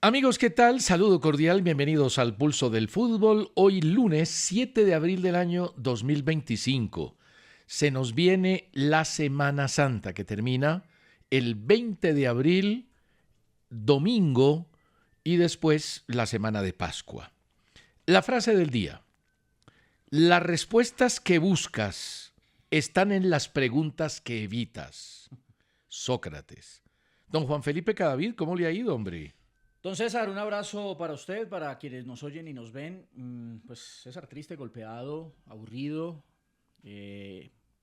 Amigos, ¿qué tal? Saludo cordial, bienvenidos al Pulso del Fútbol. Hoy lunes 7 de abril del año 2025. Se nos viene la Semana Santa que termina el 20 de abril, domingo, y después la Semana de Pascua. La frase del día. Las respuestas que buscas están en las preguntas que evitas. Sócrates. Don Juan Felipe Cadavid, ¿cómo le ha ido, hombre? Don César, un abrazo para usted, para quienes nos oyen y nos ven. Pues César, triste, golpeado, aburrido,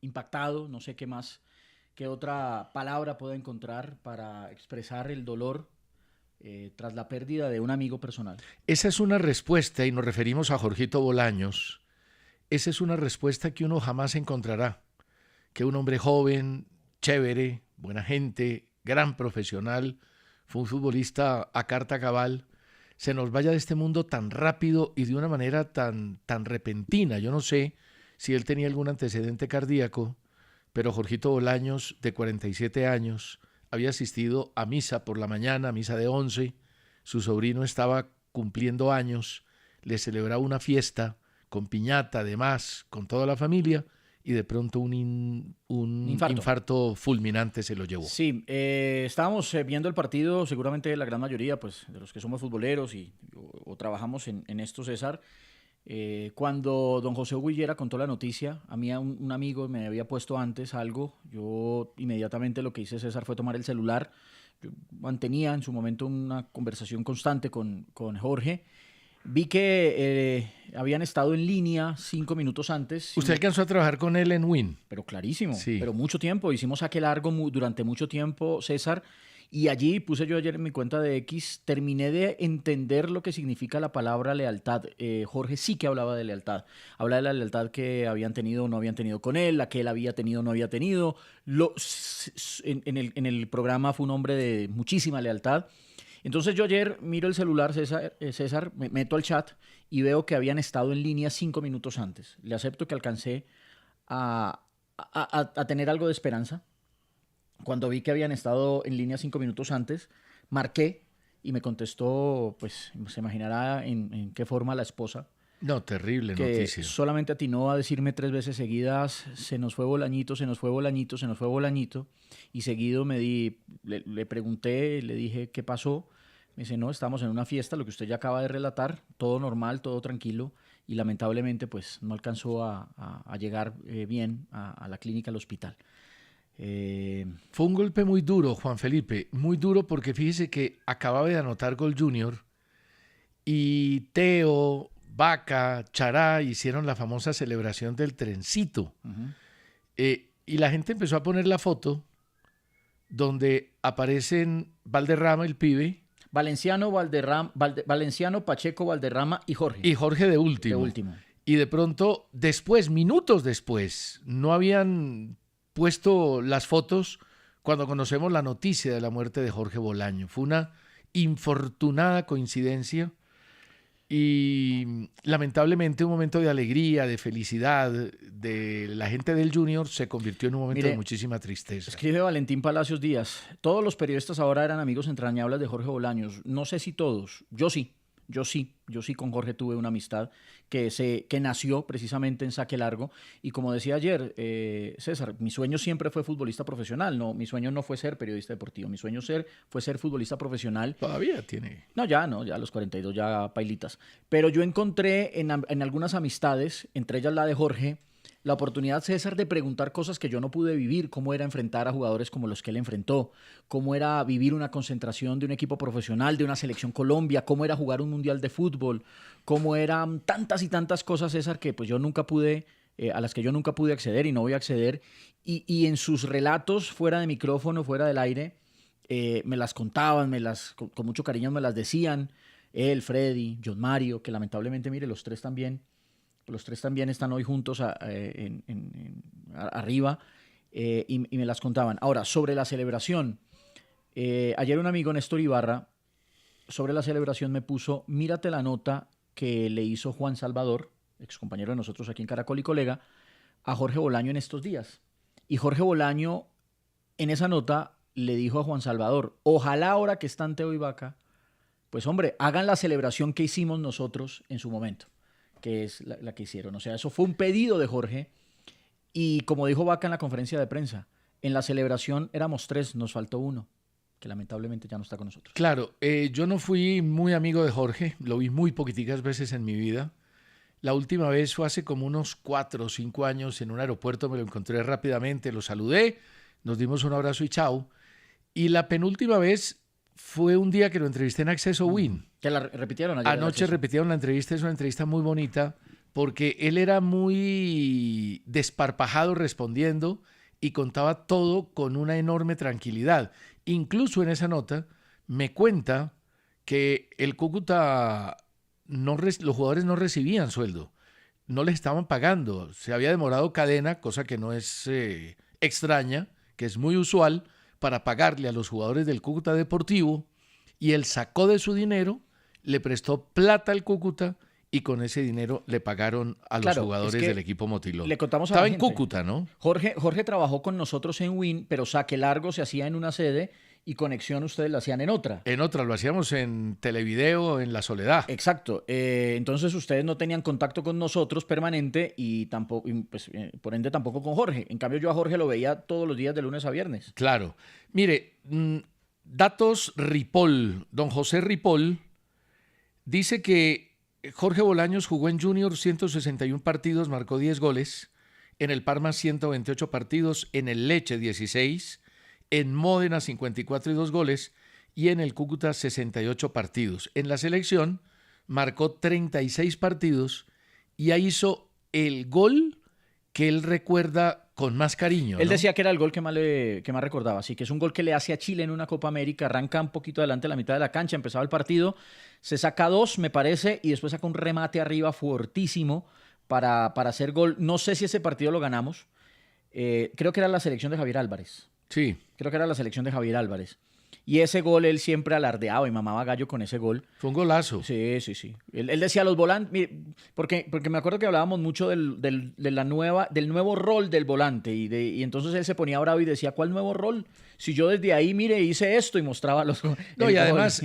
impactado, no sé qué otra palabra pueda encontrar para expresar el dolor tras la pérdida de un amigo personal. Esa es una respuesta, y nos referimos a Jorgito Bolaños. Esa es una respuesta que uno jamás encontrará. Que un hombre joven, chévere, buena gente, gran profesional, fue un futbolista a carta cabal, se nos vaya de este mundo tan rápido y de una manera tan repentina. Yo no sé si él tenía algún antecedente cardíaco, pero Jorgito Bolaños, de 47 años, había asistido a misa por la mañana, misa de 11, su sobrino estaba cumpliendo años, le celebraba una fiesta con piñata, además, con toda la familia, y de pronto un infarto fulminante se lo llevó. Sí, estábamos viendo el partido, seguramente la gran mayoría pues, de los que somos futboleros o trabajamos en esto, César. Cuando don José Huguillera contó la noticia, a mí un amigo me había puesto antes algo, yo inmediatamente lo que hice, César, fue tomar el celular. Yo mantenía en su momento una conversación constante con Jorge. Vi que habían estado en línea 5 minutos antes. ¿Usted alcanzó a trabajar con él en Win? Pero clarísimo, Sí. Pero mucho tiempo. Hicimos saque largo durante mucho tiempo, César. Y allí puse yo ayer en mi cuenta de X, terminé de entender lo que significa la palabra lealtad. Jorge sí que hablaba de lealtad. Habla de la lealtad que habían tenido o no habían tenido con él, la que él había tenido o no había tenido. En el programa fue un hombre de muchísima lealtad. Entonces yo ayer miro el celular, César, me meto al chat y veo que habían estado en línea 5 minutos antes. Le acepto que alcancé a tener algo de esperanza. Cuando vi que habían estado en línea 5 minutos antes, marqué y me contestó, pues se imaginará en qué forma la esposa. No, terrible que noticia. solamente atinó a decirme 3 veces seguidas, se nos fue Bolañito, se nos fue Bolañito, se nos fue Bolañito. Y seguido le pregunté, le dije qué pasó. Me dice, no, estamos en una fiesta, lo que usted ya acaba de relatar, todo normal, todo tranquilo. Y lamentablemente pues no alcanzó a llegar bien a la clínica, al hospital. Fue un golpe muy duro, Juan Felipe, muy duro porque fíjese que acababa de anotar gol Junior y Teo, Vaca, Chará hicieron la famosa celebración del trencito. Uh-huh. Y la gente empezó a poner la foto donde aparecen Valderrama, el pibe. Valenciano, Valenciano, Pacheco, Valderrama y Jorge. Y Jorge de último. De último. Y de pronto, después, minutos después, no habían puesto las fotos cuando conocemos la noticia de la muerte de Jorge Bolaño. Fue una infortunada coincidencia y lamentablemente un momento de alegría, de felicidad de la gente del Junior se convirtió en un momento de muchísima tristeza. Escribe Valentín Palacios Díaz. Todos los periodistas ahora eran amigos entrañables de Jorge Bolaños. No sé si todos. Yo sí con Jorge tuve una amistad que nació precisamente en saque largo. Y como decía ayer, César, mi sueño siempre fue futbolista profesional. No, mi sueño no fue ser periodista deportivo. Mi sueño fue ser futbolista profesional. Todavía tiene. No, ya a los 42 ya pailitas. Pero yo encontré en algunas amistades, entre ellas la de Jorge, la oportunidad, César, de preguntar cosas que yo no pude vivir, cómo era enfrentar a jugadores como los que él enfrentó, cómo era vivir una concentración de un equipo profesional, de una selección Colombia, cómo era jugar un mundial de fútbol, cómo eran tantas y tantas cosas, César, que pues yo nunca pude, a las que yo nunca pude acceder y no voy a acceder. Y en sus relatos, fuera de micrófono, fuera del aire, me las contaban, con mucho cariño me las decían. Él, Freddy, John Mario, que lamentablemente, mire, los tres también están hoy juntos arriba y me las contaban. Ahora, sobre la celebración, ayer un amigo, Néstor Ibarra, sobre la celebración me puso, mírate la nota que le hizo Juan Salvador, ex compañero de nosotros aquí en Caracol y colega, a Jorge Bolaño en estos días. Y Jorge Bolaño en esa nota le dijo a Juan Salvador, ojalá ahora que están Teo y Vaca, pues hombre, hagan la celebración que hicimos nosotros en su momento, que es la que hicieron. O sea, eso fue un pedido de Jorge y como dijo Vaca en la conferencia de prensa, en la celebración éramos 3, nos faltó uno, que lamentablemente ya no está con nosotros. Claro, yo no fui muy amigo de Jorge, lo vi muy poquiticas veces en mi vida. La última vez fue hace como unos 4 o 5 años en un aeropuerto, me lo encontré rápidamente, lo saludé, nos dimos un abrazo y chao. Y la penúltima vez fue un día que lo entrevisté en Acceso Win. Que la repitieron ayer. Anoche repitieron la entrevista, es una entrevista muy bonita, porque él era muy desparpajado respondiendo y contaba todo con una enorme tranquilidad. Incluso en esa nota me cuenta que el Cúcuta, los jugadores no recibían sueldo, no les estaban pagando, se había demorado Cadena, cosa que no es extraña, que es muy usual, para pagarle a los jugadores del Cúcuta Deportivo, y él sacó de su dinero, le prestó plata al Cúcuta y con ese dinero le pagaron a los jugadores del equipo Motiló. Le contamos a Estaba la en gente. Cúcuta, ¿no? Jorge trabajó con nosotros en Win, pero saque largo se hacía en una sede y conexión ustedes la hacían en otra. En otra, lo hacíamos en Televideo, en La Soledad. Exacto. Entonces ustedes no tenían contacto con nosotros permanente y tampoco, pues, por ende tampoco con Jorge. En cambio yo a Jorge lo veía todos los días de lunes a viernes. Claro. Mire, datos Ripoll. Don José Ripoll dice que Jorge Bolaños jugó en Junior 161 partidos, marcó 10 goles. En el Parma 128 partidos, en el Lecce 16, en Módena 54 y 2 goles y en el Cúcuta 68 partidos. En la selección marcó 36 partidos y ahí hizo el gol que él recuerda con más cariño, ¿no? Él decía que era el gol que más recordaba, así que es un gol que le hace a Chile en una Copa América, arranca un poquito adelante de la mitad de la cancha, empezaba el partido, se saca 2, me parece, y después saca un remate arriba fuertísimo para hacer gol. No sé si ese partido lo ganamos, creo que era la selección de Javier Álvarez. Sí. Creo que era la selección de Javier Álvarez. Y ese gol él siempre alardeaba y mamaba gallo con ese gol. Fue un golazo. Sí. Él decía a los volantes, porque me acuerdo que hablábamos mucho del nuevo rol del volante y entonces él se ponía bravo y decía, ¿cuál nuevo rol? Si yo desde ahí, mire, hice esto y mostraba los... No, y además,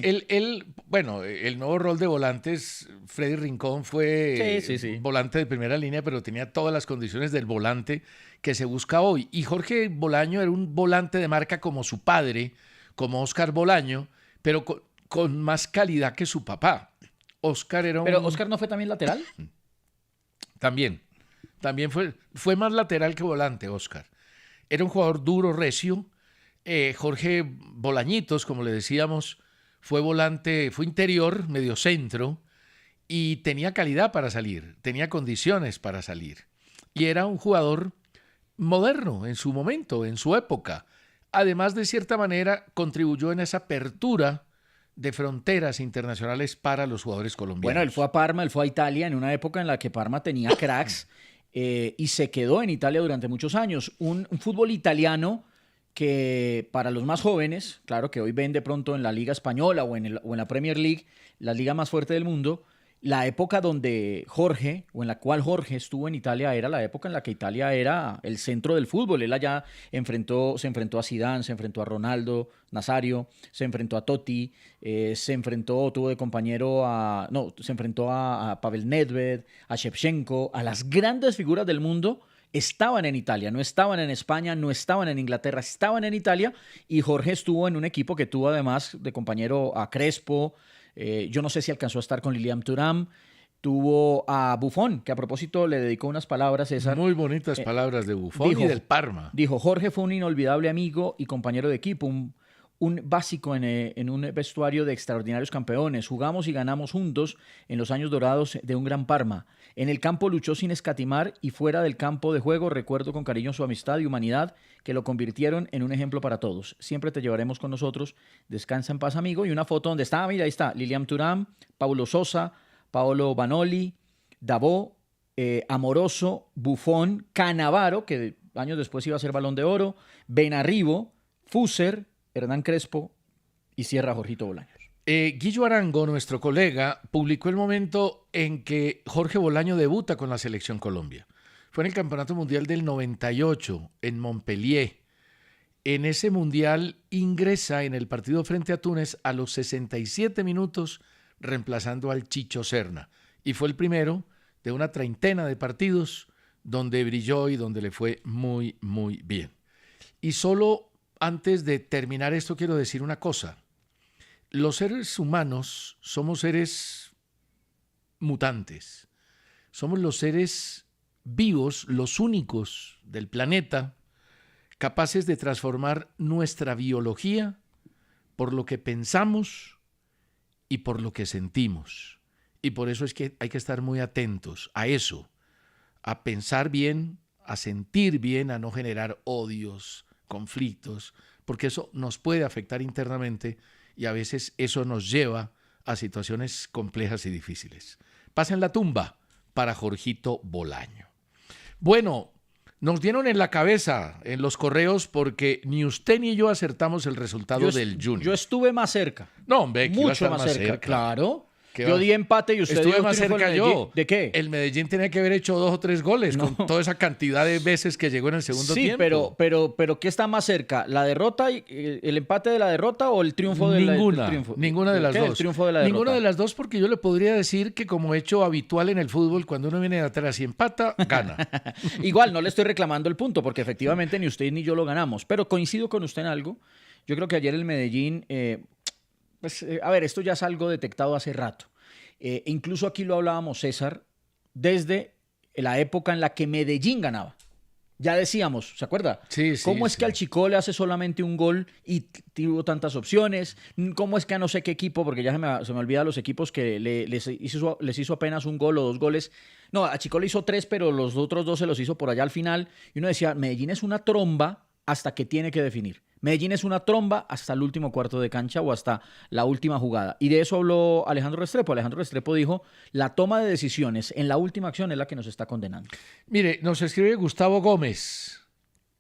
bueno, el nuevo rol de volantes, Freddy Rincón fue volante de primera línea, pero tenía todas las condiciones del volante que se busca hoy. Y Jorge Bolaño era un volante de marca como su padre, como Óscar Bolaño, pero con más calidad que su papá. Óscar era un... ¿Pero Óscar no fue también lateral? También fue más lateral que volante, Óscar. Era un jugador duro, recio. Jorge Bolañitos, como le decíamos, fue volante, fue interior, medio centro, y tenía calidad para salir, tenía condiciones para salir. Y era un jugador moderno en su momento, en su época. Además, de cierta manera, contribuyó en esa apertura de fronteras internacionales para los jugadores colombianos. Bueno, él fue a Parma, él fue a Italia en una época en la que Parma tenía cracks y se quedó en Italia durante muchos años. Un fútbol italiano que para los más jóvenes, claro que hoy ven de pronto en la Liga Española o en la Premier League, la liga más fuerte del mundo, la época donde Jorge, o en la cual Jorge estuvo en Italia, era la época en la que Italia era el centro del fútbol. Él allá se enfrentó a Zidane, se enfrentó a Ronaldo Nazario, se enfrentó a Totti, tuvo de compañero se enfrentó a Pavel Nedved, a Shevchenko, a las grandes figuras del mundo. Estaban en Italia, no estaban en España, no estaban en Inglaterra, estaban en Italia, y Jorge estuvo en un equipo que tuvo además de compañero a Crespo. Yo no sé si alcanzó a estar con Lilian Thuram. Tuvo a Buffon, que a propósito le dedicó unas palabras, César. Muy bonitas palabras de Buffon y del Parma. Dijo, Jorge fue un inolvidable amigo y compañero de equipo, un básico en un vestuario de extraordinarios campeones. Jugamos y ganamos juntos en los años dorados de un gran Parma. En el campo luchó sin escatimar y fuera del campo de juego recuerdo con cariño su amistad y humanidad que lo convirtieron en un ejemplo para todos. Siempre te llevaremos con nosotros. Descansa en paz, amigo. Y una foto donde está, mira, ahí está, Lilian Thuram, Paulo Sosa, Paolo Banoli, Dabó, Amoroso, Buffon, Cannavaro, que años después iba a ser Balón de Oro, Benarribo, Fuser, Hernán Crespo y cierra Jorgito Bolaños. Guillo Arango, nuestro colega, publicó el momento en que Jorge Bolaño debuta con la Selección Colombia. Fue en el Campeonato Mundial del 98 en Montpellier. en ese Mundial ingresa en el partido frente a Túnez a los 67 minutos reemplazando al Chicho Serna. Y fue el primero de una treintena de partidos donde brilló y donde le fue muy, muy bien. Y solo antes de terminar esto quiero decir una cosa. Los seres humanos somos seres mutantes. Somos los seres vivos, los únicos del planeta, capaces de transformar nuestra biología por lo que pensamos y por lo que sentimos. Y por eso es que hay que estar muy atentos a eso, a pensar bien, a sentir bien, a no generar odios, conflictos, porque eso nos puede afectar internamente y a veces eso nos lleva a situaciones complejas y difíciles. Pasen la tumba para Jorgito Bolaño. Bueno, nos dieron en la cabeza en los correos porque ni usted ni yo acertamos el resultado del Junior. Yo estuve más cerca. No, hombre, que iba a mucho estar más cerca. Claro. Yo di empate y usted estuve dio más triunfo cerca del Medellín. yo. ¿De qué? El Medellín tenía que haber hecho 2 o 3 goles No. con toda esa cantidad de veces que llegó en el segundo tiempo. Sí, pero ¿qué está más cerca? ¿La derrota, el empate de la derrota o el triunfo de Ninguna, triunfo? ninguna de las ¿Qué? dos. El triunfo de la derrota. Ninguna de las dos, porque yo le podría decir que como hecho habitual en el fútbol, cuando uno viene de atrás y empata, gana. Igual, no le estoy reclamando el punto, porque efectivamente ni usted ni yo lo ganamos. Pero coincido con usted en algo. Yo creo que ayer el Medellín, a ver, esto ya es algo detectado hace rato. Incluso aquí lo hablábamos, César, desde la época en la que Medellín ganaba. Ya decíamos, ¿se acuerda? Sí, ¿Cómo es que al Chico le hace solamente un gol y tuvo tantas opciones? ¿Cómo es que a no sé qué equipo, porque ya se me olvida los equipos que les hizo apenas un gol o 2 goles? No, a Chico le hizo 3, pero los otros 2 se los hizo por allá al final. Y uno decía, Medellín es una tromba hasta que tiene que definir. Medellín es una tromba hasta el último cuarto de cancha o hasta la última jugada. Y de eso habló Alejandro Restrepo. Alejandro Restrepo dijo, la toma de decisiones en la última acción es la que nos está condenando. Mire, nos escribe Gustavo Gómez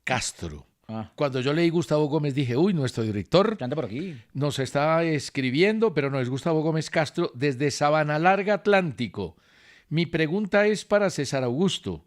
Castro. Cuando yo leí Gustavo Gómez dije, uy, nuestro director anda por aquí. Nos está escribiendo, pero no, es Gustavo Gómez Castro desde Sabana Larga, Atlántico. Mi pregunta es para César Augusto.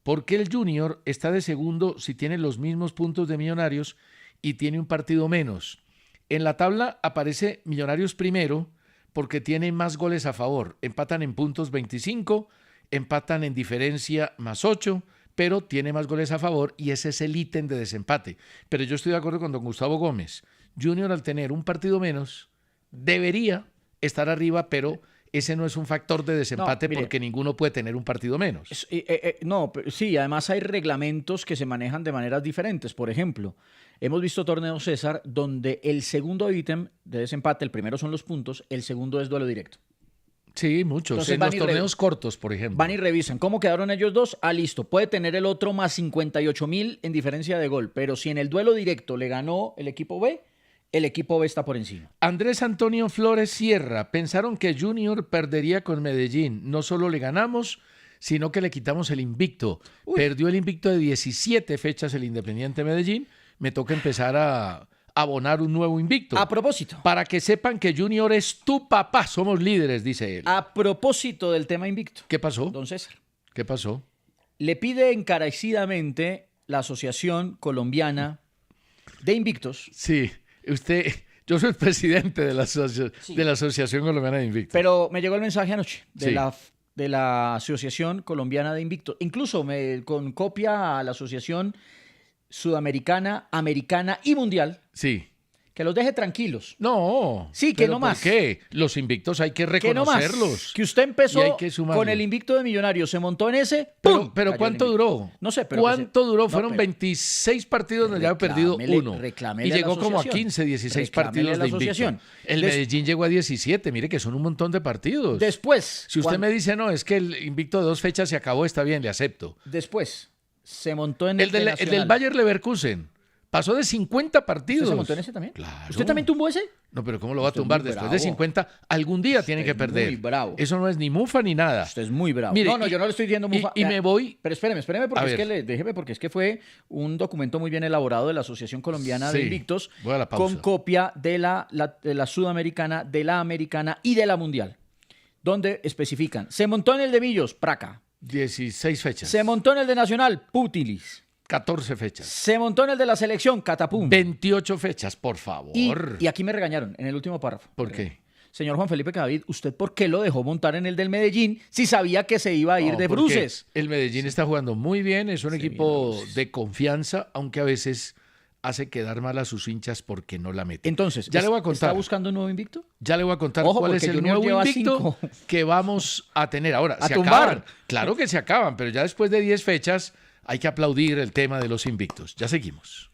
¿Por qué el Junior está de segundo si tiene los mismos puntos de Millonarios y tiene un partido menos? En la tabla aparece Millonarios primero porque tiene más goles a favor. Empatan en puntos 25, empatan en diferencia más 8, pero tiene más goles a favor y ese es el ítem de desempate. Pero yo estoy de acuerdo con don Gustavo Gómez. Junior, al tener un partido menos, debería estar arriba, pero ese no es un factor de desempate, mire, porque ninguno puede tener un partido menos. No, sí, además hay reglamentos que se manejan de maneras diferentes. Por ejemplo, hemos visto torneos, César, donde el segundo ítem de desempate, el primero son los puntos, el segundo es duelo directo. Sí, muchos. Entonces, en los torneos cortos, por ejemplo. Van y revisan cómo quedaron ellos dos. Listo. Puede tener el otro más 58,000 en diferencia de gol. Pero si en el duelo directo le ganó el equipo B, el equipo B está por encima. Andrés Antonio Flores Sierra. Pensaron que Junior perdería con Medellín. No solo le ganamos, sino que le quitamos el invicto. Uy. Perdió el invicto de 17 fechas el Independiente Medellín. Me toca empezar a abonar un nuevo invicto. A propósito. Para que sepan que Junior es tu papá. Somos líderes, dice él. A propósito del tema invicto. ¿Qué pasó? Don César. ¿Qué pasó? Le pide encarecidamente la Asociación Colombiana de Invictos. Sí. Yo soy el presidente de la Asociación Colombiana de Invictos. Pero me llegó el mensaje anoche de la Asociación Colombiana de Invictos. Incluso con copia a la Asociación Sudamericana, Americana y Mundial. Sí. Que los deje tranquilos. No. Sí, que no más. ¿Por qué? Los invictos hay que reconocerlos. Que no más. Que usted empezó con el invicto de Millonarios, se montó en ese, ¡pum! Pero ¿cuánto duró? No sé, pero... ¿Cuánto duró? Fueron 26 partidos donde ya había perdido uno. Y llegó como a 15, 16 partidos de invicto. El Medellín llegó a 17. Mire que son un montón de partidos. Después... Si usted me dice, no, es que el invicto de 2 fechas se acabó, está bien, le acepto. Después se montó en el del Bayer Leverkusen. Pasó de 50 partidos. ¿Usted se montó en ese también? Claro. ¿Usted también tumbó ese? No, pero ¿cómo lo va a tumbar? Después de 50, algún día tiene que perder. Muy bravo. Eso no es ni mufa ni nada. Usted es muy bravo. Mire, no, yo no le estoy diciendo mufa. Y me voy... Pero espéreme, porque es que fue un documento muy bien elaborado de la Asociación Colombiana de Invictos, voy a la pausa, con copia de la Sudamericana, de la Americana y de la Mundial, donde especifican, se montó en el de Millos, Praca. 16 fechas. Se montó en el de Nacional, Putilis. 14 fechas. Se montó en el de la selección, catapum. 28 fechas, por favor. Y aquí me regañaron en el último párrafo. ¿Por qué? Señor Juan Felipe Cadavid, ¿usted por qué lo dejó montar en el del Medellín si sabía que se iba a ir de porque bruces? el Medellín está jugando muy bien, es un equipo de confianza, aunque a veces hace quedar mal a sus hinchas porque no la meten. Entonces, ya le voy a contar. ¿está buscando un nuevo invicto? Ya le voy a contar Ojo, cuál es porque el Junior nuevo lleva invicto 5. que vamos a tener. Ahora, A se tumbar. acaban. Claro que se acaban, pero ya después de 10 fechas hay que aplaudir el tema de los invictos. Ya seguimos.